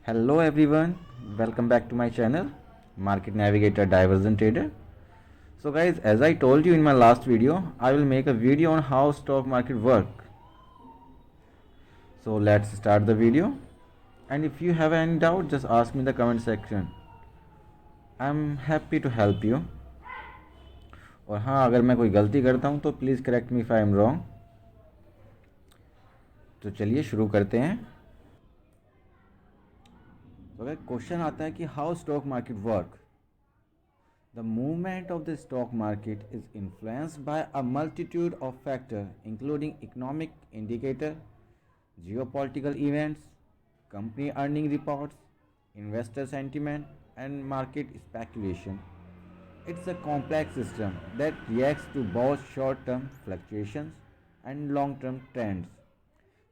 Hello everyone, welcome back to my channel Market Navigator Divergent Trader. So guys, as I told you in my last video, I will make a video on how stock market work. So let's start the video, and if you have any doubt just ask me in the comment section. I'm happy to help you. और हाँ, अगर मैं कोई गलती करता हूँ तो please correct me if I am wrong. तो चलिए शुरू करते हैं. तो अगर क्वेश्चन आता है कि how stock market work. The movement of the stock market is influenced by a multitude of factors including economic indicator, geopolitical events, company earning reports, investor sentiment and market speculation. It's a complex system that reacts to both short-term fluctuations and long-term trends.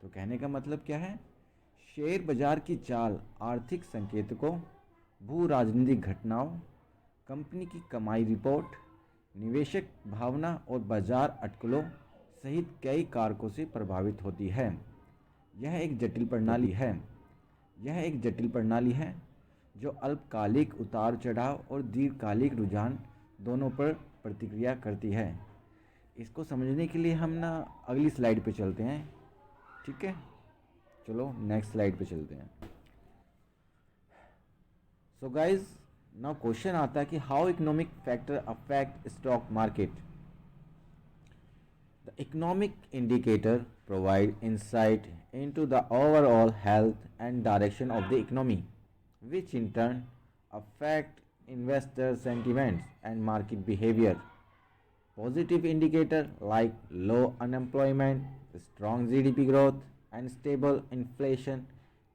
तो कहने का मतलब क्या है? Share बाजार की चाल आर्थिक संकेतकों, भू राजनीतिक घटनाओं, कंपनी की कमाई रिपोर्ट, निवेशक भावना और बाजार अटकलों सहित कई कारकों से प्रभावित होती है. यह एक जटिल प्रणाली है जो अल्पकालिक उतार चढ़ाव और दीर्घकालिक रुझान दोनों पर प्रतिक्रिया करती है. इसको समझने के लिए हम ना अगली स्लाइड पे चलते हैं. ठीक है, चलो नेक्स्ट स्लाइड पे चलते हैं. सो गाइज, नाउ क्वेश्चन आता है कि how economic factor affect stock market. The economic indicator provide insight into the overall health and direction of the economy, which in turn affect investor sentiments and market behavior. Positive indicator like low unemployment, strong GDP growth and stable inflation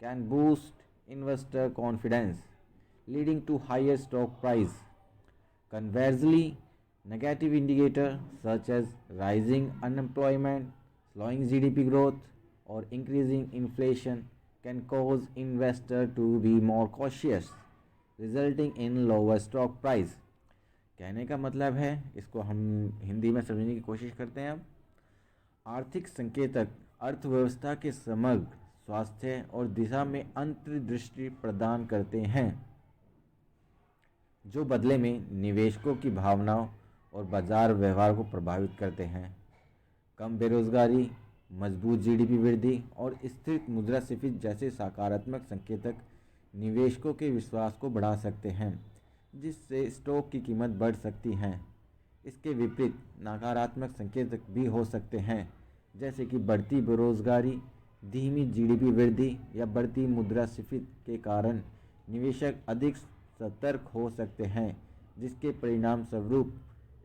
can boost investor confidence, leading to higher stock price. Conversely, negative indicators such as rising unemployment, slowing GDP growth or increasing inflation can cause investor to be more cautious, resulting in lower stock price. कहने का मतलब है, इसको हम हिंदी में समझने की कोशिश करते हैं. अब आर्थिक संकेतक अर्थव्यवस्था के समग्र स्वास्थ्य और दिशा में अंतर्दृष्टि प्रदान करते हैं, जो बदले में निवेशकों की भावनाओं और बाजार व्यवहार को प्रभावित करते हैं. कम बेरोजगारी, मजबूत जीडीपी वृद्धि और स्थिर मुद्रास्फीति जैसे सकारात्मक संकेतक निवेशकों के विश्वास को बढ़ा सकते हैं, जिससे स्टॉक की कीमत बढ़ सकती है. इसके विपरीत नकारात्मक संकेतक भी हो सकते हैं, जैसे कि बढ़ती बेरोजगारी, धीमी जीडीपी वृद्धि या बढ़ती मुद्रास्फीति के कारण निवेशक अधिक सतर्क हो सकते हैं, जिसके परिणाम स्वरूप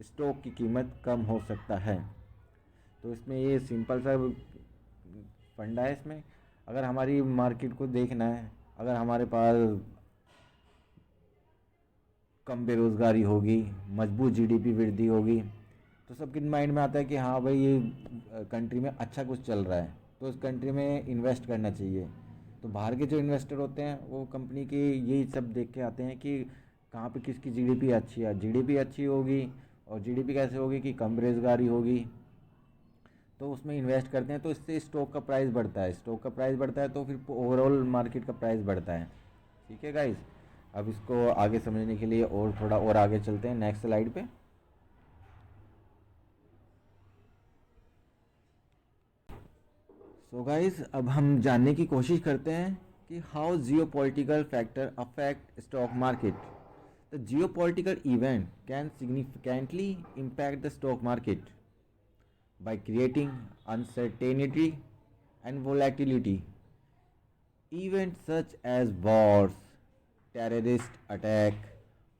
स्टॉक की कीमत कम हो सकता है. तो इसमें ये सिंपल सा फंडा है. इसमें अगर हमारी मार्केट को देखना है, अगर हमारे पास कम बेरोज़गारी होगी, मजबूत जीडीपी वृद्धि होगी, तो सबके माइंड में आता है कि हाँ भाई, ये कंट्री में अच्छा कुछ चल रहा है, तो उस कंट्री में इन्वेस्ट करना चाहिए. तो बाहर के जो इन्वेस्टर होते हैं वो कंपनी के यही सब देख के आते हैं कि कहाँ पे किसकी जीडीपी अच्छी है. जीडीपी अच्छी होगी, और जीडीपी कैसे होगी कि कम बेरोज़गारी होगी, तो उसमें इन्वेस्ट करते हैं. तो इससे स्टॉक का प्राइस बढ़ता है, तो फिर ओवरऑल मार्केट का प्राइस बढ़ता है. ठीक है गाइस, अब इसको आगे समझने के लिए और थोड़ा और आगे चलते हैं नेक्स्ट स्लाइड पे. सो गाइस, अब हम जानने की कोशिश करते हैं कि how geopolitical factor affect stock market. The geopolitical event can significantly impact the stock market by creating uncertainty and volatility. Events such as wars, terrorist attack,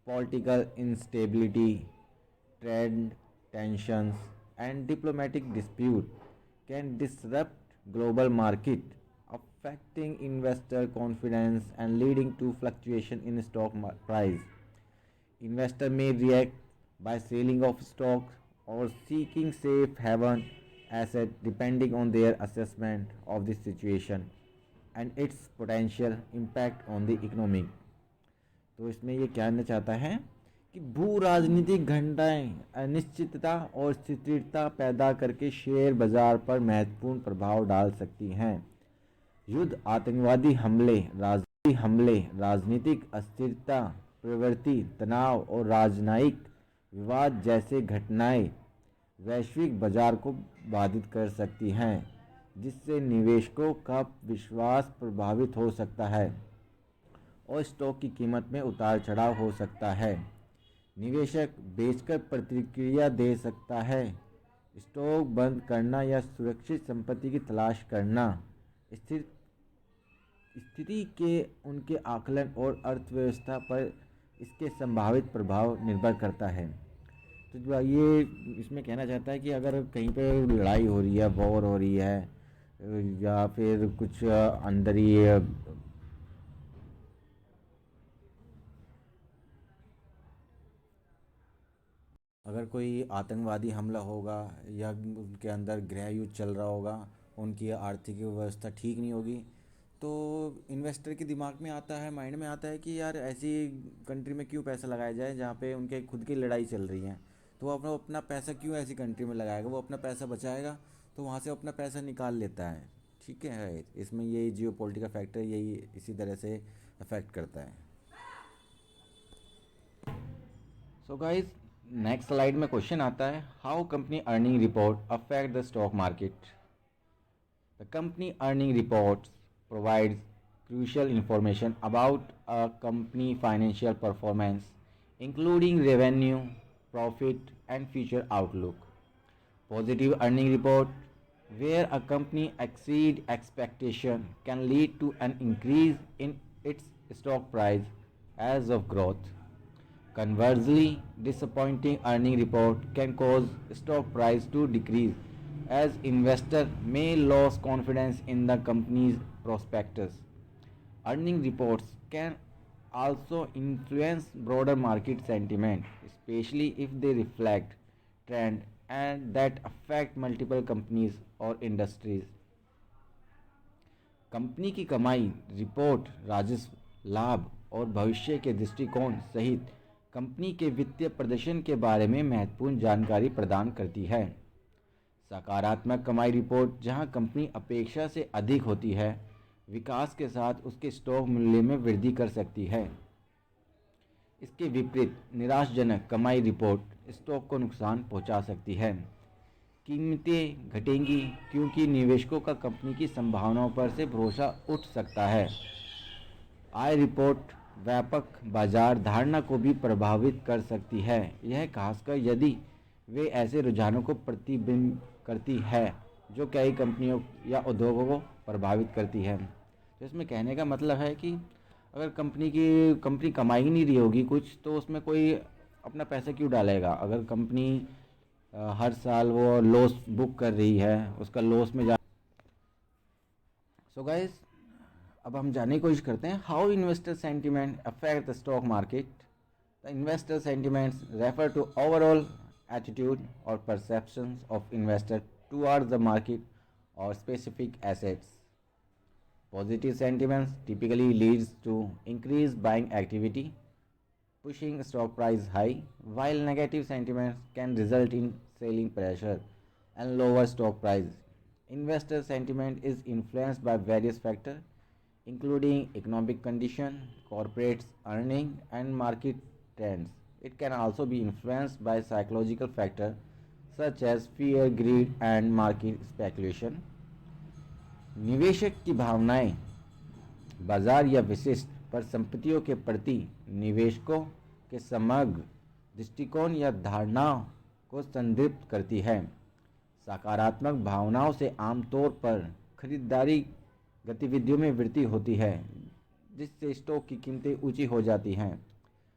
political instability, trade tensions, and diplomatic dispute can disrupt global market, affecting investor confidence and leading to fluctuation in stock price. Investor may react by selling off stocks or seeking safe haven asset depending on their assessment of the situation and its potential impact on the economy. तो इसमें ये कहना चाहता है कि भू राजनीतिक घटनाएं अनिश्चितता और स्थिरता पैदा करके शेयर बाजार पर महत्वपूर्ण प्रभाव डाल सकती हैं. युद्ध, राजनीतिक अस्थिरता, प्रवृत्ति, तनाव और राजनयिक विवाद जैसे घटनाएं वैश्विक बाजार को बाधित कर सकती हैं, जिससे निवेशकों का विश्वास प्रभावित हो सकता है और स्टॉक की कीमत में उतार चढ़ाव हो सकता है। निवेशक बेचकर प्रतिक्रिया दे सकता है। स्टॉक बंद करना या सुरक्षित संपत्ति की तलाश करना स्थिर स्थिति के उनके आकलन और अर्थव्यवस्था पर इसके संभावित प्रभाव निर्भर करता है। तो ये इसमें कहना चाहता है कि अगर कहीं पे लड़ाई हो रही है, वॉर हो रही है, या फिर कुछ अंदर ही अगर कोई आतंकवादी हमला होगा या उनके अंदर गृह युद्ध चल रहा होगा, उनकी आर्थिक व्यवस्था ठीक नहीं होगी, तो इन्वेस्टर के दिमाग में आता है, माइंड में आता है कि यार ऐसी कंट्री में क्यों पैसा लगाया जाए जहाँ पे उनके खुद की लड़ाई चल रही है। तो वो अपना अपना पैसा क्यों ऐसी कंट्री में लगाएगा, वो अपना पैसा बचाएगा तो वहाँ से अपना पैसा निकाल लेता है। ठीक है, इसमें यही जियो पॉलिटिकल फैक्टर यही इसी तरह से अफेक्ट करता है। सो गाइस, नेक्स्ट स्लाइड में क्वेश्चन आता है, how company earning report affect the stock market. The company earning reports provides crucial information about a company financial performance, including revenue, profit, and future outlook. Positive earning report, where a company exceed expectation, can lead to an increase in its stock price as of growth. Conversely, disappointing earning report can cause stock price to decrease as investor may lose confidence in the company's prospectus. Earning reports can also influence broader market sentiment, especially if they reflect trend and that affect multiple companies or industries. Company की कमाई report राजस्व, लाभ और भविष्य के दृष्टिकोण सहित company के वित्तीय प्रदर्शन के बारे में महत्वपूर्ण जानकारी प्रदान करती है। सकारात्मक कमाई रिपोर्ट, जहां कंपनी अपेक्षा से अधिक होती है, विकास के साथ उसके स्टॉक मूल्य में वृद्धि कर सकती है। इसके विपरीत निराशाजनक कमाई रिपोर्ट स्टॉक को नुकसान पहुंचा सकती है। कीमतें घटेंगी क्योंकि निवेशकों का कंपनी की संभावनाओं पर से भरोसा उठ सकता है। आय रिपोर्ट व्यापक बाजार धारणा को भी प्रभावित कर सकती है, यह खासकर यदि वे ऐसे रुझानों को प्रतिबिंब करती है जो कई कंपनियों या उद्योगों को प्रभावित करती है। तो इसमें कहने का मतलब है कि अगर कंपनी कमाई ही नहीं रही होगी कुछ, तो उसमें कोई अपना पैसा क्यों डालेगा। अगर कंपनी हर साल वो लॉस बुक कर रही है, उसका लॉस में जा। सो गाइस, अब हम जानने की कोशिश करते हैं, how investor sentiment affect the stock market. The investor sentiments refer to overall attitude और perceptions of investor towards the market और specific assets. Positive sentiments typically leads to increased buying activity, pushing stock price high, while negative sentiments can result in selling pressure and lower stock price. Investor sentiment is influenced by various factors including economic condition, corporate earning, and market trends. It can also be influenced by psychological factors such as fear, greed, and market speculation. निवेशक की भावनाएं बाजार या विशिष्ट परिसंपत्तियों के प्रति निवेशकों के समग्र दृष्टिकोण या धारणाओं को संदर्भित करती है। सकारात्मक भावनाओं से आमतौर पर खरीदारी गतिविधियों में वृद्धि होती है, जिससे स्टॉक की कीमतें ऊंची हो जाती हैं,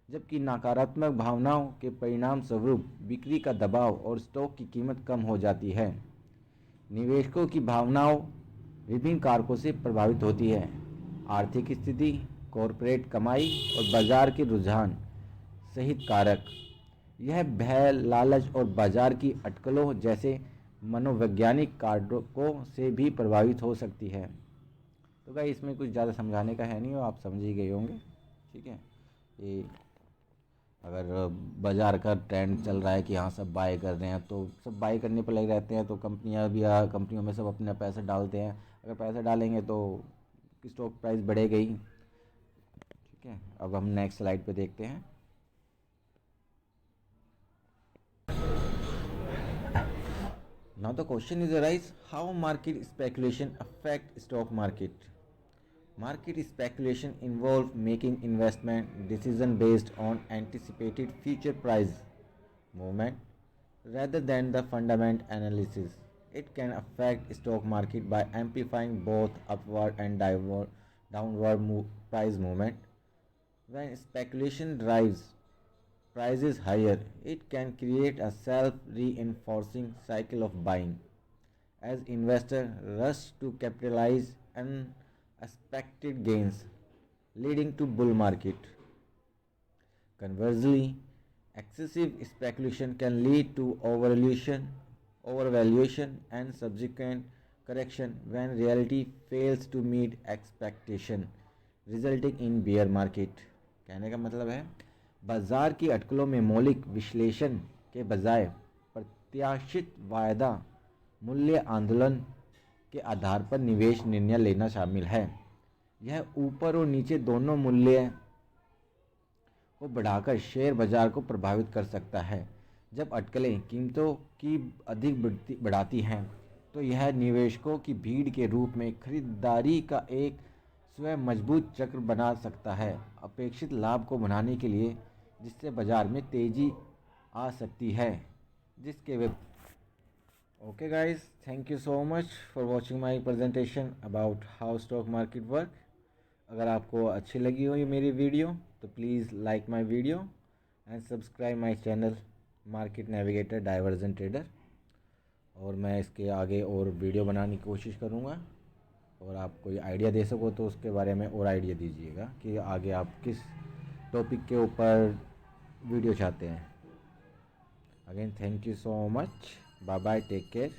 जबकि नकारात्मक भावनाओं के परिणाम स्वरूप बिक्री का दबाव और स्टॉक की कीमत कम हो जाती है। निवेशकों की भावनाओं विभिन्न कारकों से प्रभावित होती है, आर्थिक स्थिति, कॉरपोरेट कमाई और बाजार के रुझान सहित कारक। यह भय, लालच और बाजार की अटकलों जैसे मनोवैज्ञानिक कारकों से भी प्रभावित हो सकती है। तो भाई इसमें कुछ ज़्यादा समझाने का है नहीं, और आप समझ ही गए होंगे। ठीक है, ये अगर बाज़ार का ट्रेंड चल रहा है कि हाँ सब बाय कर रहे हैं, तो सब बाय करने पर लगे रहते हैं, तो कंपनियों में सब अपना पैसा डालते हैं। अगर पैसा डालेंगे तो आपकी स्टॉक प्राइस बढ़ेगी। ठीक है, अब हम नेक्स्ट स्लाइड पे देखते हैं। Now the question is arise, how market speculation affect stock market? Market speculation involve making investment decision based on anticipated future price movement rather than the fundamental analysis. It can affect stock market by amplifying both upward and downward price movement. When speculation drives prices higher, it can create a self-reinforcing cycle of buying as investors rush to capitalize on unexpected gains, leading to bull market. Conversely, excessive speculation can lead to overvaluation and subsequent correction when reality fails to meet expectation, resulting in bear market. कहने का मतलब है बाजार की अटकलों में मौलिक विश्लेषण के बजाय प्रत्याशित वायदा मूल्य आंदोलन के आधार पर निवेश निर्णय लेना शामिल है। यह ऊपर और नीचे दोनों मूल्य को बढ़ाकर शेयर बाजार को प्रभावित कर सकता है। जब अटकलें कीमतों की अधिक बढ़ाती हैं तो यह निवेशकों की भीड़ के रूप में खरीदारी का एक स्वयं मजबूत चक्र बना सकता है अपेक्षित लाभ को बनाने के लिए, जिससे बाजार में तेजी आ सकती है। जिसके way okay guys, thank you so much for watching my presentation about how stock market work. अगर आपको अच्छी लगी हो ये मेरी वीडियो तो please like my video and subscribe my channel market navigator diversion trader. और मैं इसके आगे और वीडियो बनाने की कोशिश करूँगा, और आप कोई आइडिया दे सको तो उसके बारे में और आइडिया दीजिएगा कि आगे आप किस टॉपिक के ऊपर वीडियो चाहते हैं। Again thank you so much, bye bye, take care.